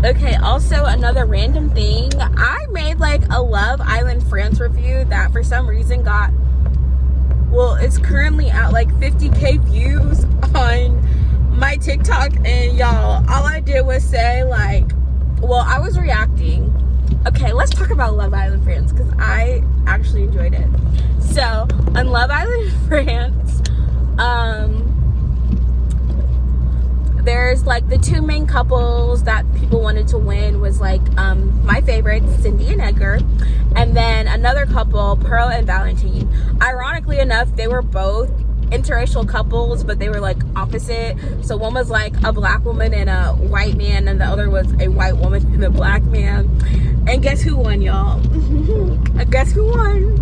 Okay, also another random thing. I made like a Love Island France review that for some reason got, well, it's currently at like 50k views on my TikTok, and y'all, all I did was say like, well, I was reacting. Okay, let's talk about Love Island France because I actually enjoyed it. So on Love Island France, there's like the two main couples that people wanted to win was like my favorite, Cindy and Edgar, and then another couple, Pearl and Valentine. Ironically enough, they were both interracial couples, but they were like opposite. So one was like a black woman and a white man, and the other was a white woman and a black man. And guess who won, y'all? Guess who won?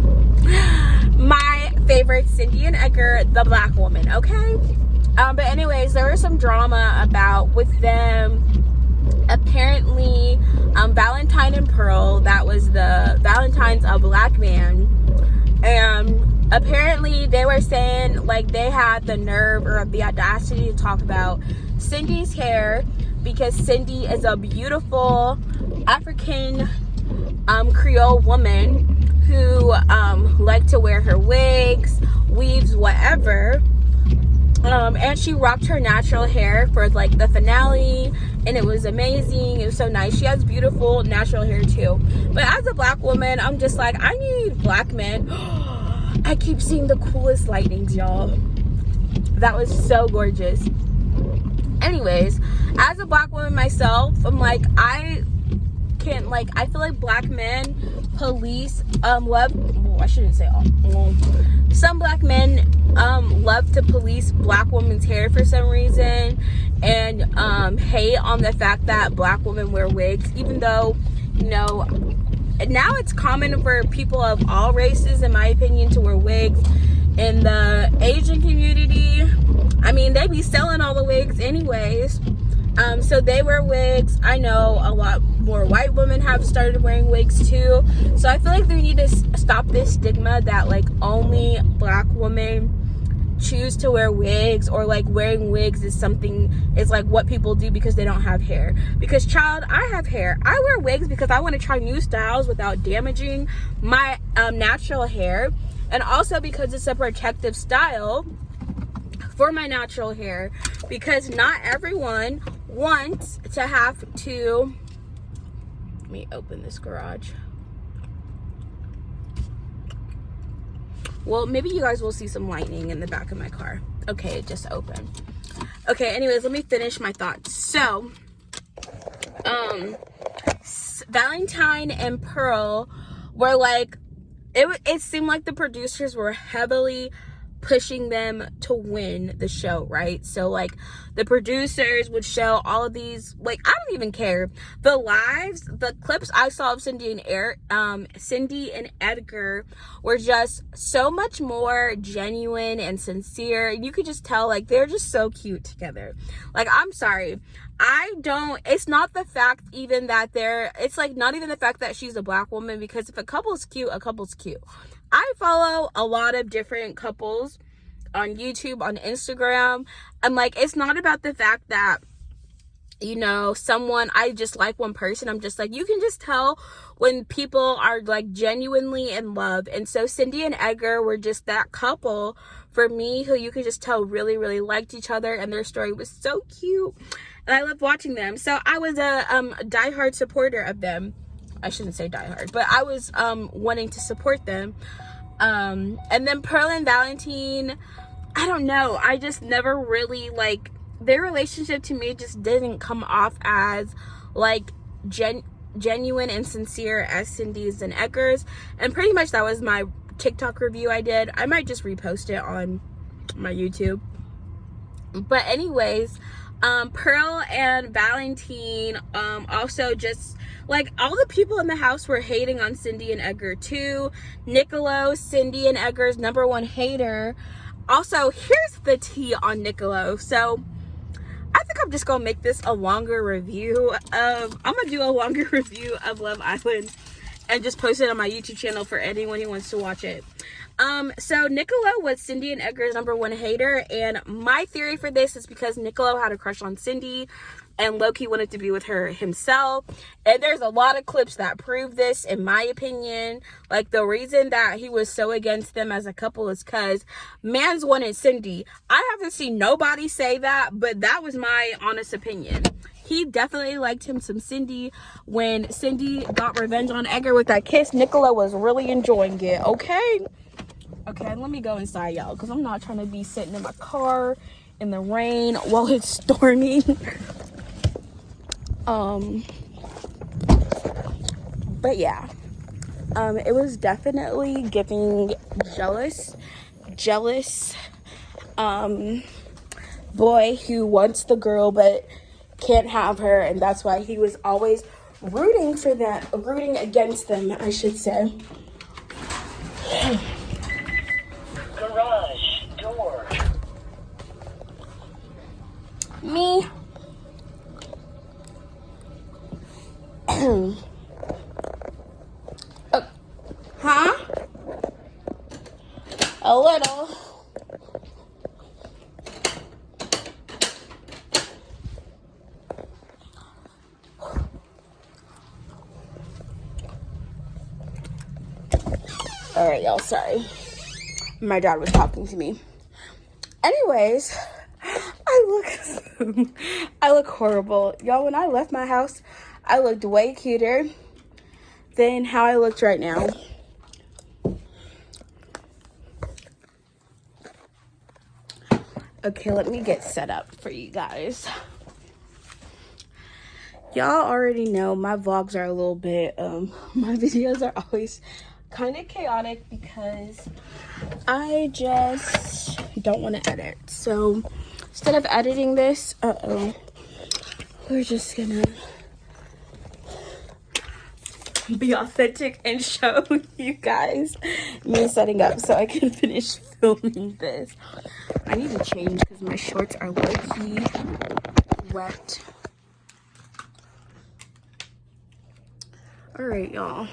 My favorite, Cindy and Edgar, the black woman, okay? But anyways, there was some drama about with them. Apparently, Valentine and Pearl, that was Valentine's a black man. And apparently they were saying like they had the nerve or the audacity to talk about Cindy's hair because Cindy is a beautiful African Creole woman who liked to wear her wigs, weaves, whatever. And she rocked her natural hair for like the finale, and it was amazing. It was so nice. She has beautiful natural hair too. But as a black woman, I'm just like, I need black men. I keep seeing the coolest lightnings, y'all. That was so gorgeous. Anyways, as a black woman myself, I'm like, I feel like black men police love, well, I shouldn't say all, some black men love to police black women's hair for some reason, and hate on the fact that black women wear wigs, even though, you know, now it's common for people of all races, in my opinion, to wear wigs. In the Asian community, I mean, they be selling all the wigs anyways. So they wear wigs. I know a lot more white women have started wearing wigs too. So I feel like they need to stop this stigma that like only black women choose to wear wigs, or like wearing wigs is like what people do because they don't have hair. Because child, I have hair. I wear wigs because I want to try new styles without damaging my natural hair, and also because it's a protective style for my natural hair, because not everyone wants to have to, let me open this garage. Well, maybe you guys will see some lightning in the back of my car. Okay, it just opened. Okay, anyways, let me finish my thoughts. So, Valentine and Pearl were like, it seemed like the producers were heavily pushing them to win the show, right? So like the producers would show all of these, like, I don't even care, the clips I saw of Cindy and Edgar were just so much more genuine and sincere. You could just tell like they're just so cute together. Like, I'm sorry, it's not the fact even that it's like not even the fact that she's a black woman, because if a couple's cute, a couple's cute. I follow a lot of different couples on YouTube, on Instagram. I'm like, it's not about the fact that, you know, I just like one person. I'm just like, you can just tell when people are like genuinely in love. And so Cindy and Edgar were just that couple for me who you could just tell really, really liked each other, and their story was so cute. And I loved watching them. So I was a diehard supporter of them. I shouldn't say diehard, but I was wanting to support them. And then Pearl and Valentine, I don't know, I just never really, like, their relationship to me just didn't come off as like genuine and sincere as Cindy's and Edgar's. And pretty much that was my TikTok review I did. I might just repost it on my YouTube. But anyways, Pearl and Valentine, also just like all the people in the house were hating on Cindy and Edgar too. Nicolo, Cindy and Edgar's #1 hater. Also, here's the tea on Nicolo. So I think I'm just gonna make this a longer review of, I'm gonna do a longer review of Love Island and just post it on my YouTube channel for anyone who wants to watch it. So Nicolo was Cindy and Edgar's #1 hater, and my theory for this is because Nicolo had a crush on Cindy. and Loki wanted to be with her himself. And there's a lot of clips that prove this, in my opinion. Like, the reason that he was so against them as a couple is because mans wanted Cindy. I haven't seen nobody say that, but that was my honest opinion. He definitely liked him some Cindy. When Cindy got revenge on Edgar with that kiss, Nicola was really enjoying it, okay? Okay, let me go inside, y'all, because I'm not trying to be sitting in my car in the rain while it's storming. But yeah, it was definitely giving jealous, boy who wants the girl but can't have her, and that's why he was always rooting against them, I should say. Garage door. Me. Huh? A little. All right, y'all, sorry. My dad was talking to me. Anyways, I look horrible. Y'all, when I left my house, I looked way cuter than how I looked right now. Okay, let me get set up for you guys. Y'all already know my vlogs are a little bit, my videos are always kind of chaotic because I just don't want to edit. So instead of editing this, we're just gonna be authentic and show you guys me setting up so I can finish filming this. I need to change because my shorts are low-key wet. All right, y'all.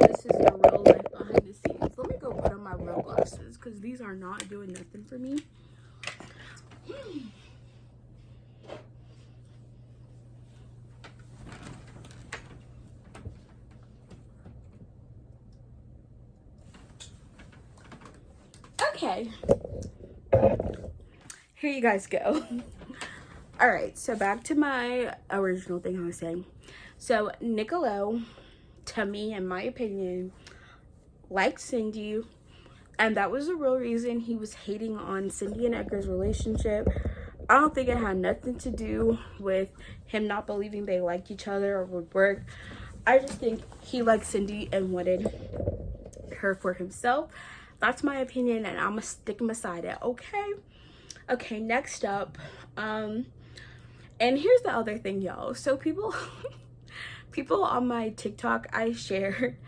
This is the real life behind the scenes. Let me go put on my real glasses because these are not doing nothing for me. Okay. Here you guys go. All right, so back to my original thing I was saying. So Nicolo, to me, in my opinion, liked Cindy, and that was the real reason he was hating on Cindy and Edgar's relationship. I don't think it had nothing to do with him not believing they liked each other or would work. I just think he liked Cindy and wanted her for himself. That's my opinion, and I'm gonna stick beside it, okay? Okay, next up, and here's the other thing, y'all. So people on my TikTok I share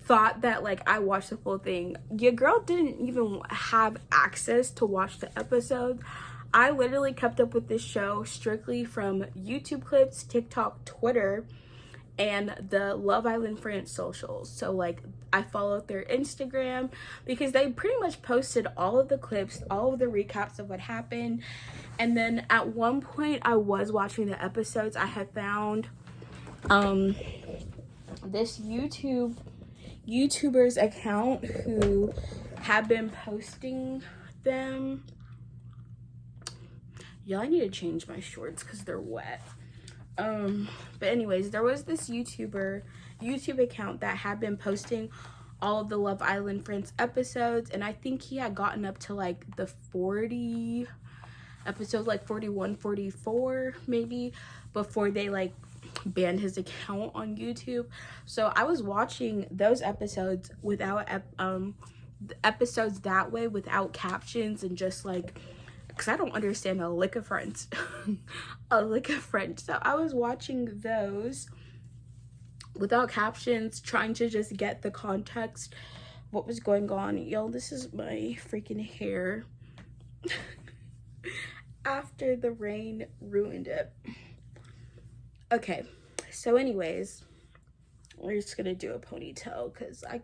thought that, like, I watched the full thing. Your girl didn't even have access to watch the episodes. I literally kept up with this show strictly from YouTube clips, TikTok, Twitter, and the Love Island France socials. So, like, I followed their Instagram because they pretty much posted all of the clips, all of the recaps of what happened. And then at one point I was watching the episodes. I had found this YouTuber's account who had been posting them. Y'all, I need to change my shorts because they're wet. But anyways, there was this YouTube account that had been posting all of the Love Island France episodes, and I think he had gotten up to like the 40 episodes, like 41, 44 maybe, before they like banned his account on YouTube. So I was watching those episodes without episodes that way, without captions, and just like, because I don't understand a lick of French. A lick of French. So I was watching those without captions, trying to just get the context, what was going on. Yo, this is my freaking hair. After the rain ruined it. Okay, so anyways, we're just gonna do a ponytail because I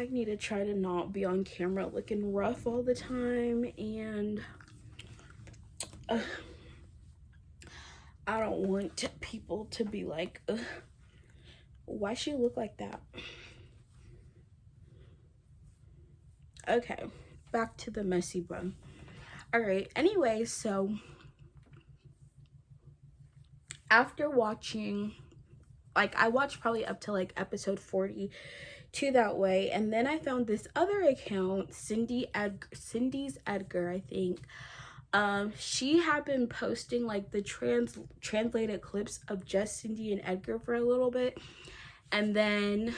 need to try to not be on camera looking rough all the time. And I don't want people to be like, why she look like that? Okay, back to the messy bun. All right, anyway, so after watching, like, I watched probably up to like episode 42 that way, and then I found this other account, Cindy's Edgar, I think. She had been posting like the translated clips of just Cindy and Edgar for a little bit, and then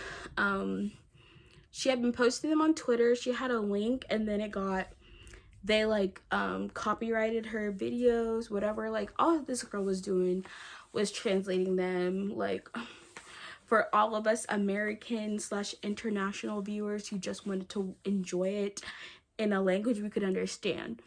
she had been posting them on Twitter. She had a link, and then they like copyrighted her videos, whatever. Like, all this girl was doing was translating them, like, for all of us American / international viewers who just wanted to enjoy it in a language we could understand.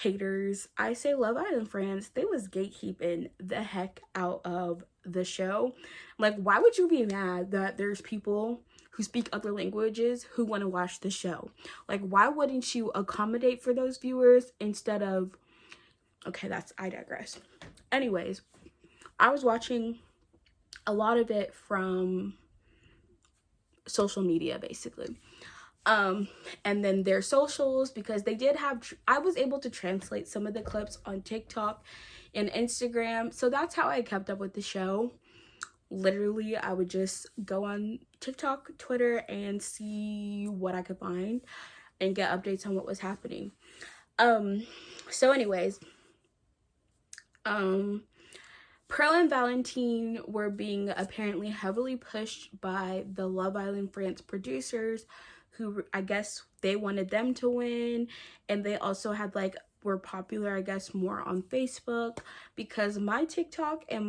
Haters. I say Love Island France, they was gatekeeping the heck out of the show. Like, why would you be mad that there's people who speak other languages who want to watch the show? Like, why wouldn't you accommodate for those viewers instead of... Okay, I digress. Anyways, I was watching a lot of it from social media, basically. And then their socials, because they did have, I was able to translate some of the clips on TikTok and Instagram. So that's how I kept up with the show. Literally, I would just go on TikTok, Twitter, and see what I could find and get updates on what was happening. So anyways, Pearl and Valentine were being apparently heavily pushed by the Love Island France producers, who I guess they wanted them to win, and they also had like were popular, I guess, more on Facebook, because my TikTok and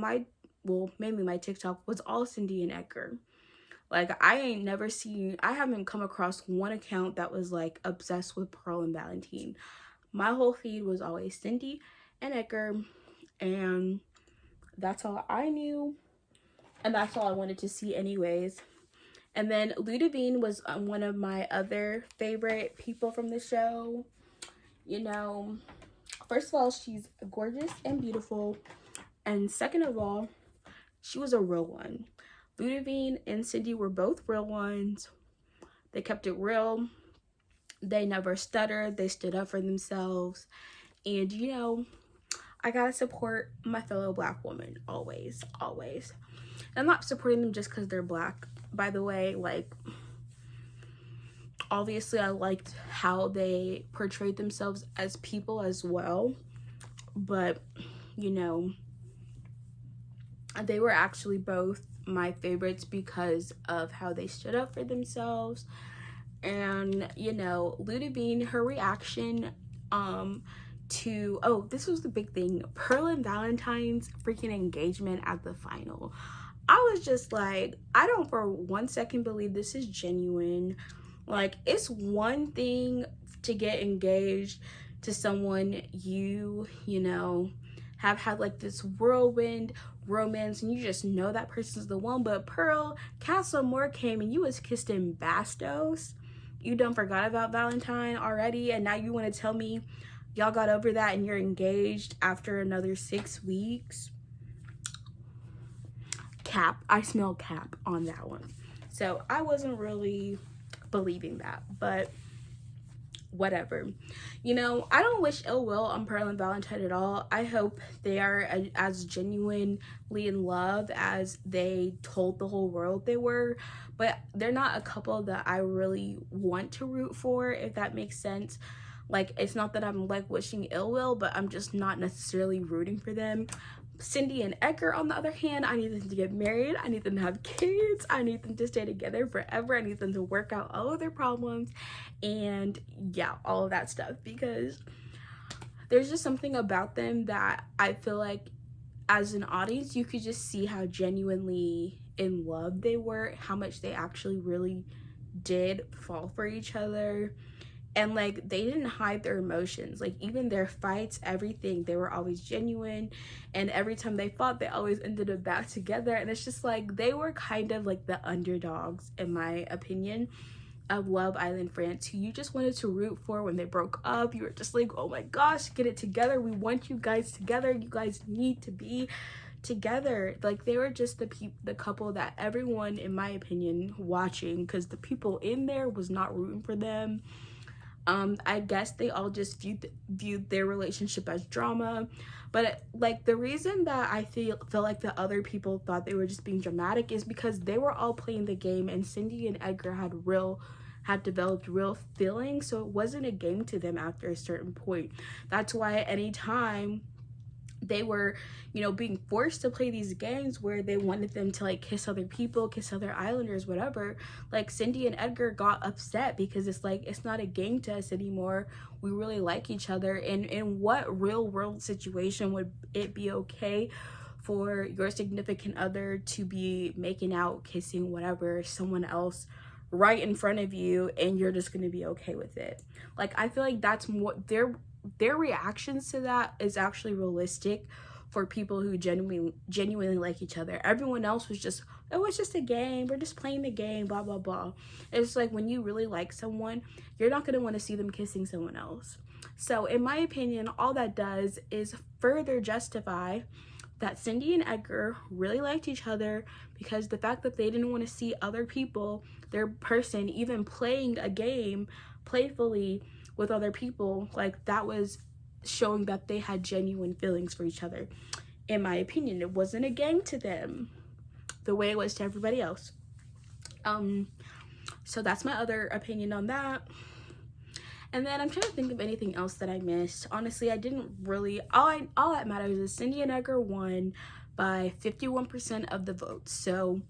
mainly my TikTok was all Cindy and Edgar. Like, I haven't come across one account that was like obsessed with Pearl and Valentine. My whole feed was always Cindy and Edgar, and that's all I knew, and that's all I wanted to see anyways. And then Ludivine was one of my other favorite people from the show. You know, first of all, she's gorgeous and beautiful, and second of all, she was a real one. Ludivine and Cindy were both real ones. They kept it real. They never stuttered. They stood up for themselves. And, you know, I gotta support my fellow Black woman, always, always. I'm not supporting them just because they're Black, by the way. Like, obviously, I liked how they portrayed themselves as people as well. But, you know, they were actually both my favorites because of how they stood up for themselves. And, you know, Ludivine, her reaction this was the big thing, Pearl and Valentine's freaking engagement at the final. I was just like, I don't for 1 second believe this is genuine. Like, it's one thing to get engaged to someone you know, have had like this whirlwind romance and you just know that person's the one. But Pearl, Castle Moore came and you was kissed in Bastos. You done forgot about Valentine already, and now you want to tell me y'all got over that and you're engaged after another 6 weeks? Cap. I smell cap on that one. So I wasn't really believing that, but whatever. You know, I don't wish ill will on Pearl and Valentine at all. I hope they are as genuinely in love as they told the whole world they were, but they're not a couple that I really want to root for, if that makes sense. Like, it's not that I'm like wishing ill will, but I'm just not necessarily rooting for them. Cindy and Edgar, on the other hand, I need them to get married. I need them to have kids. I need them to stay together forever. I need them to work out all of their problems, and yeah, all of that stuff, because there's just something about them that I feel like as an audience you could just see how genuinely in love they were, how much they actually really did fall for each other. And like, they didn't hide their emotions. Like, even their fights, everything, they were always genuine. And every time they fought, they always ended up back together. And it's just like, they were kind of like the underdogs, in my opinion. of Love Island France who you just wanted to root for when they broke up. You were just like, oh my gosh, get it together. We want you guys together. You guys need to be together. Like, they were just the couple that everyone, in my opinion, watching, because the people in there was not rooting for them. I guess they all just viewed their relationship as drama. But like, the reason that I feel like the other people thought they were just being dramatic is because they were all playing the game, and Cindy and Edgar had developed real feelings, so it wasn't a game to them after a certain point. That's why anytime they were, you know, being forced to play these games where they wanted them to like kiss other people, kiss other islanders, whatever, like Cindy and Edgar got upset, because it's like, it's not a game to us anymore. We really like each other. And in what real world situation would it be okay for your significant other to be making out, kissing, whatever, someone else right in front of you, and you're just gonna be okay with it? Like, I feel like that's more their reactions to that is actually realistic for people who genuinely like each other. Everyone else was just, oh, it's just a game, we're just playing the game, blah blah blah. It's like, when you really like someone, you're not going to want to see them kissing someone else. So in my opinion, all that does is further justify that Cindy and Edgar really liked each other, because the fact that they didn't want to see other people, their person, even playing a game playfully with other people, like, that was showing that they had genuine feelings for each other. In my opinion, it wasn't a game to them the way it was to everybody else. So that's my other opinion on that. And then I'm trying to think of anything else that I missed. Honestly, I didn't really, all that matters is Cindy and Edgar won by 51% of the votes. So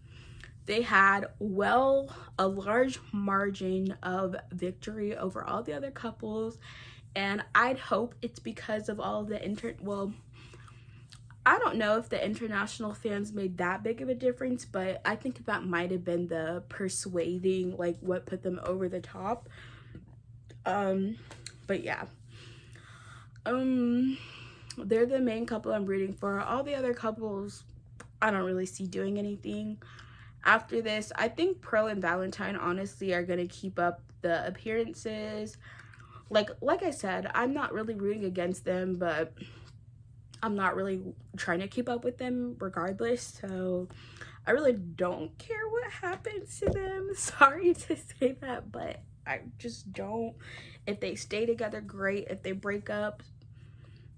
they had a large margin of victory over all the other couples. And I'd hope it's because of all of the well, I don't know if the international fans made that big of a difference, but I think that might have been the persuading, like, what put them over the top. But yeah, they're the main couple I'm rooting for. All the other couples, I don't really see doing anything. After this, I think Pearl and Valentine honestly are gonna keep up the appearances. Like I said, I'm not really rooting against them, but I'm not really trying to keep up with them regardless. So I really don't care what happens to them. Sorry to say that, but I just don't. If they stay together, great. If they break up,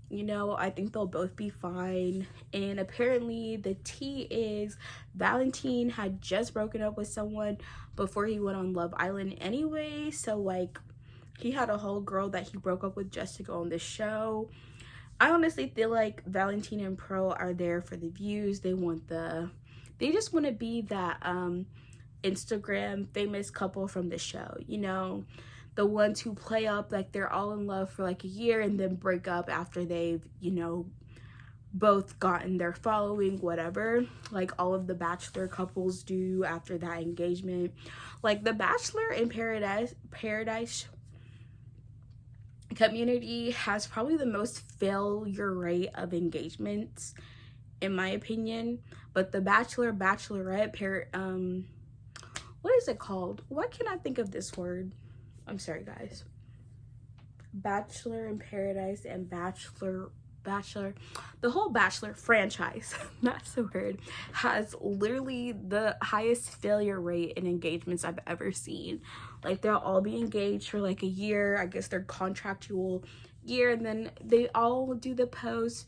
you know, I think they'll both be fine. And apparently the tea is Valentine had just broken up with someone before he went on Love Island anyway. So like, he had a whole girl that he broke up with just to go on this show. I honestly feel like Valentine and Pearl are there for the views. They just want to be that Instagram famous couple from the show, you know, the ones who play up like they're all in love for like a year and then break up after they've, you know, both gotten their following, whatever, like all of the Bachelor couples do after that engagement. Like the Bachelor in Paradise community has probably the most failure rate of engagements, in my opinion. But the Bachelor, Bachelorette, what is it called? Why can't I think of this word? I'm sorry, guys. Bachelor in Paradise and Bachelor, the whole Bachelor franchise, that's the word, has literally the highest failure rate in engagements I've ever seen. Like, they'll all be engaged for like a year, I guess their contractual year, and then they all do the post,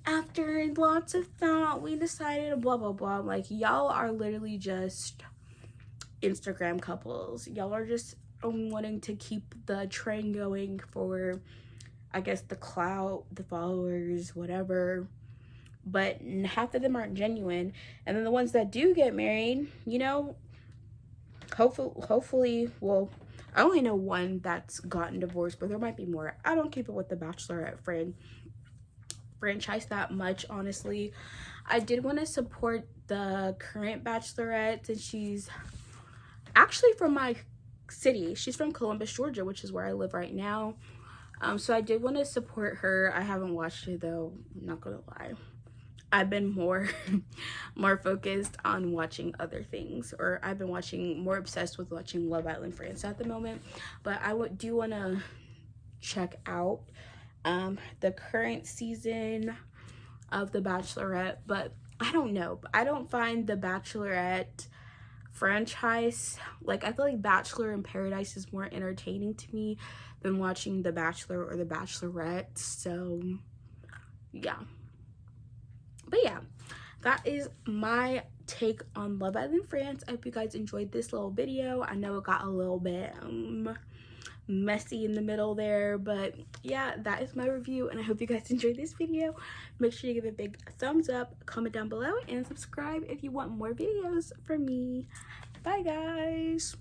after lots of thought, we decided, blah, blah, blah. Like, y'all are literally just Instagram couples. Y'all are just wanting to keep the train going for, I guess, the clout, the followers, whatever. But half of them aren't genuine. And then the ones that do get married, you know, hopefully, well, I only know one that's gotten divorced, but there might be more. I don't keep it with the Bachelorette franchise that much, honestly. I did want to support the current Bachelorette, and she's actually from my city. She's from Columbus, Georgia, which is where I live right now. So I did want to support her. I haven't watched it though, I'm not gonna lie. I've been more more focused on watching other things, or I've been watching more obsessed with watching Love Island France at the moment. But I do want to check out the current season of The Bachelorette, but I don't know. I don't find the Bachelorette franchise, like, I feel like Bachelor in Paradise is more entertaining to me than watching The Bachelor or The Bachelorette. So yeah, but yeah, that is my take on Love Island France. I hope you guys enjoyed this little video. I know it got a little bit messy in the middle there, but yeah, that is my review, and I hope you guys enjoyed this video. Make sure you give it a big thumbs up, comment down below, and subscribe if you want more videos from me. Bye guys.